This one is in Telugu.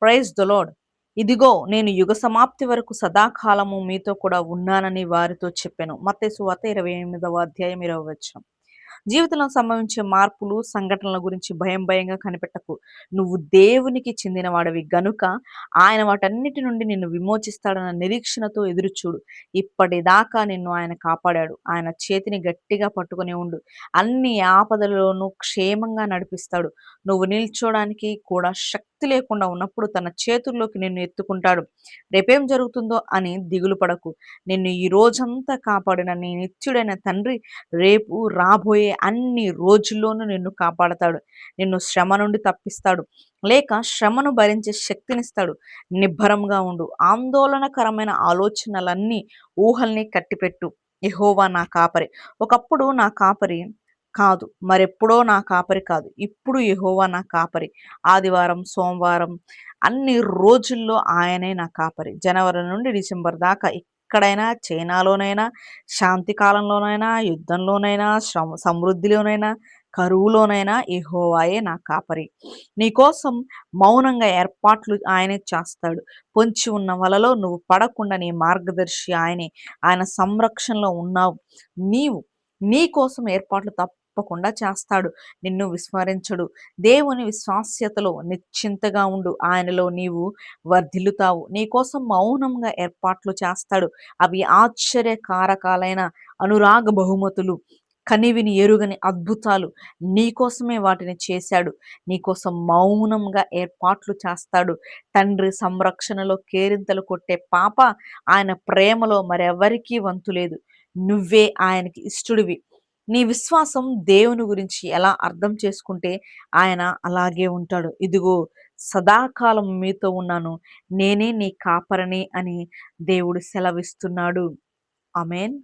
Praise the lord. ఇదిగో నేను యుగ సమాప్తి వరకు సదాకాలము మీతో కూడా ఉన్నానని వారితో చెప్పాను. మత్తయి సువార్త 28వ అధ్యాయం 20వ వచనం. జీవితంలో సంభవించే మార్పులు, సంఘటనల గురించి భయంగా కనిపెట్టకు. నువ్వు దేవునికి చెందినవాడివి గనుక ఆయన వాటన్నిటి నుండి నిన్ను విమోచిస్తాడన్న నిరీక్షణతో ఎదురుచూడు. ఇప్పటిదాకా నిన్ను ఆయన కాపాడాడు. ఆయన చేతిని గట్టిగా పట్టుకొని ఉండు. అన్ని ఆపదలలోనూ క్షేమంగా నడిపిస్తాడు. నువ్వు నిల్చోడానికి కూడా శక్తి లేకుండా ఉన్నప్పుడు తన చేతుల్లోకి నిన్ను ఎత్తుకుంటాడు. రేపేం జరుగుతుందో అని దిగులు పడకు. నిన్ను ఈ రోజంతా కాపాడిన నీ నిత్యుడైన తండ్రి రేపు రాబోయే అన్ని రోజుల్లోనూ నిన్ను కాపాడతాడు. నిన్ను శ్రమ నుండి తప్పిస్తాడు, లేక శ్రమను భరించే శక్తినిస్తాడు. నిబ్బరంగా ఉండు. ఆందోళనకరమైన ఆలోచనలన్నీ, ఊహల్ని కట్టిపెట్టు. యెహోవా నా కాపరి. ఒకప్పుడు నా కాపరి కాదు, మరెప్పుడో నా కాపరి కాదు, ఇప్పుడు యెహోవా నా కాపరి. ఆదివారం, సోమవారం అన్ని రోజుల్లో ఆయనే నా కాపరి. జనవరి నుండి డిసెంబర్ దాకా ఎక్కడైనా, చైనాలోనైనా, శాంతి కాలంలోనైనా, యుద్ధంలోనైనా, సమృద్ధిలోనైనా, కరువులోనైనా యెహోవాయే నా కాపరి. నీకోసం మౌనంగా ఏర్పాట్లు ఆయనే చేస్తాడు. పొంచి ఉన్న వలలో నువ్వు పడకుండా నీ మార్గదర్శి ఆయనే. ఆయన సంరక్షణలో ఉన్నావు. నీవు నీ కోసం ఏర్పాట్లు తప్పకుండా చేస్తాడు. నిన్ను విస్మరించడు. దేవుని విశ్వాస్యతలో నిశ్చింతగా ఉండు. ఆయనలో నీవు వర్ధిల్లుతావు. నీకోసం మౌనంగా ఏర్పాట్లు చేస్తాడు. అవి ఆశ్చర్యకారకాలైన అనురాగ బహుమతులు, కనివిని ఎరుగని అద్భుతాలు. నీకోసమే వాటిని చేశాడు. నీకోసం మౌనంగా ఏర్పాట్లు చేస్తాడు. తండ్రి సంరక్షణలో కేరింతలు కొట్టే పాప ఆయన ప్రేమలో మరెవరికీ వంతులేదు. నువ్వే ఆయనకి ఇష్టుడివి. నీ విశ్వాసం దేవుని గురించి ఎలా అర్థం చేసుకుంటే ఆయన అలాగే ఉంటాడు. ఇదిగో సదాకాలం మీతో ఉన్నాను, నేనే నీ కాపరిని అని దేవుడు సెలవిస్తున్నాడు. ఆమేన్.